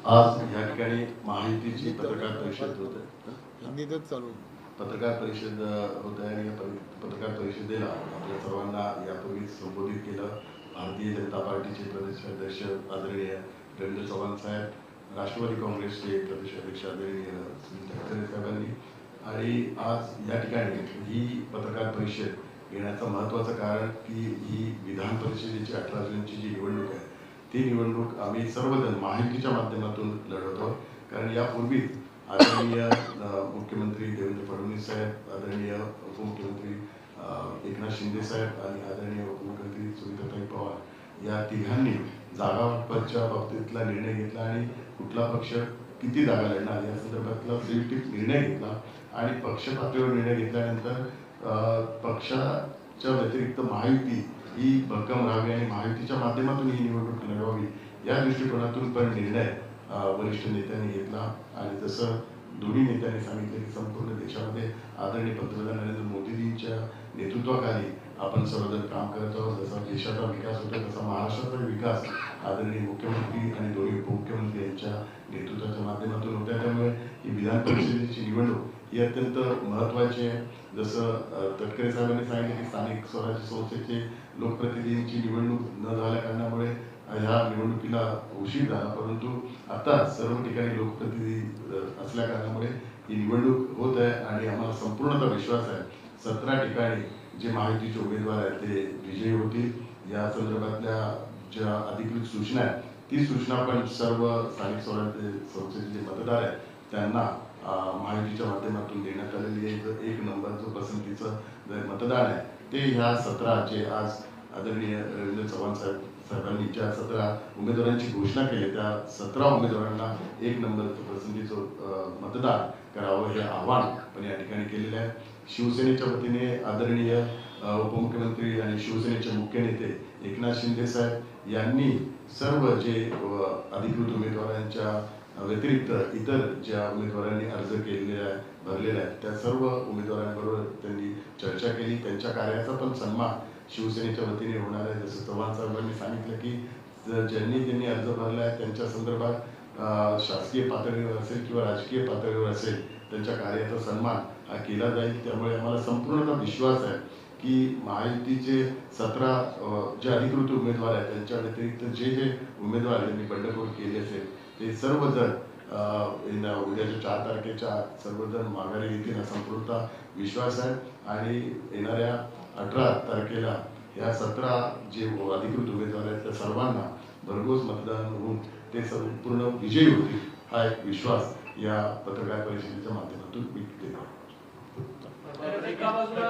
आज या ठिकाणी महायुतीची पत्रकार परिषद होत आहे. हिंदीतच चालू पत्रकार परिषद होत आहे आणि या पत्रकार परिषदेला आपल्या सर्वांना यापूर्वी संबोधित केलं. भारतीय जनता पार्टीचे प्रदेश अध्यक्ष आदरणीय रवींद्र चव्हाण साहेब, राष्ट्रवादी काँग्रेसचे प्रदेश अध्यक्ष आदरणीय सुनील तटकरे साहेबांनी, आणि आज या ठिकाणी ही पत्रकार परिषद घेण्याचं महत्त्वाचं कारण की ही विधान परिषदेची 18 जूनची जी निवडणूक आहे ती निवडणूक आम्ही सर्वजण महायुतीच्या माध्यमातून लढवतो. कारण यापूर्वी आदरणीय मुख्यमंत्री देवेंद्र फडणवीस साहेब, आदरणीय उपमुख्यमंत्री एकनाथ शिंदे साहेब आणि आदरणीय उपमुख्यमंत्री सुनीताताई पवार या तिघांनी जागा वाटपाच्या बाबतीतला निर्णय घेतला आणि कुठला पक्ष किती जागा लढणार या संदर्भातला वैयक्तिक निर्णय घेतला आणि पक्ष पातळीवर निर्णय घेतल्यानंतर पक्षाच्या व्यतिरिक्त महायुती ही भक्कम राहावी आणि महायुतीच्या माध्यमातून ही निवडणूक लढवावी या दृष्टिकोनातून पण निर्णय वरिष्ठ नेत्यांनी घेतला. आणि जसं दोन्ही नेत्यांनी सांगितले की संपूर्ण देशामध्ये आदरणीय पंतप्रधान नरेंद्र मोदींच्या नेतृत्वाखाली आपण सर्वजण काम करत आहोत. जसा देशाचा विकास होतो तसा महाराष्ट्राचा विकास आदरणीय मुख्यमंत्री आणि दोन्ही उपमुख्यमंत्री यांच्या नेतृत्वाच्या माध्यमातून होत्या. त्यामुळे ही विधान परिषदेची निवडणूक ही अत्यंत महत्त्वाची आहे. जसं तटकरे साहेबांनी सांगितले की स्थानिक स्वराज्य संस्थेचे लोकप्रतिनिधींची निवडणूक न झाल्या कारणामुळे ह्या निवडणुकीला उशीर झाला, परंतु आता सर्व ठिकाणी लोकप्रतिनिधी असल्या कारणामुळे ही निवडणूक होत आहे आणि आम्हाला संपूर्णतः विश्वास आहे 17 ठिकाणी जे महायुतीचे उमेदवार आहेत ते विजयी होतील. या संदर्भातल्या ज्या अधिकृत सूचना आहेत ती सूचना पण सर्व स्थानिक स्वराज्य संस्थेचे जे मतदार आहेत त्यांना महायुतीच्या माध्यमातून देण्यात आलेली आहे. एक नंबरचं पसंतीचं जे मतदान आहे ते ह्या 17 जे आज आदरणीय रवींद्र चव्हाण साहेबांनी ज्या 17 उमेदवारांची घोषणा केली त्या 17 उमेदवारांना एक नंबरचं पसंतीचं मतदान करावं हे आव्हान पण या ठिकाणी केलेलं आहे. शिवसेनेच्या वतीने आदरणीय उपमुख्यमंत्री आणि शिवसेनेचे मुख्य नेते एकनाथ शिंदे साहेब यांनी सर्व जे अधिकृत उमेदवारांच्या व्यतिरिक्त इतर ज्या उमेदवारांनी अर्ज केलेले आहे भरलेले आहेत त्या सर्व उमेदवारांबरोबर त्यांनी चर्चा केली. त्यांच्या कार्याचा पण सन्मान शिवसेनेच्या वतीने होणार आहे. जसं चव्हाण साहेबांनी सांगितलं की ज्यांनी अर्ज भरला आहे त्यांच्या संदर्भात शासकीय पातळीवर असेल किंवा राजकीय पातळीवर असेल त्यांच्या कार्याचा सन्मान हा केला जाईल. त्यामुळे आम्हाला संपूर्ण विश्वास आहे की महायुतीचे 17 जे अधिकृत उमेदवार आहेत त्यांच्या व्यतिरिक्त जे उमेदवार यांनी बंडखोर केली असेल ते सर्वजण उद्याच्या 4 तारखेच्या सर्वजण माघारी येतील असा संपूर्ण विश्वास आहे. आणि येणाऱ्या 18 तारखेला या 17 जे अधिकृत उमेदवार आहेत त्या सर्वांना भरघोस मतदान होऊन ते संपूर्ण विजयी होतील हा एक विश्वास या पत्रकार परिषदेच्या माध्यमातून व्यक्त केला. एका बाजूला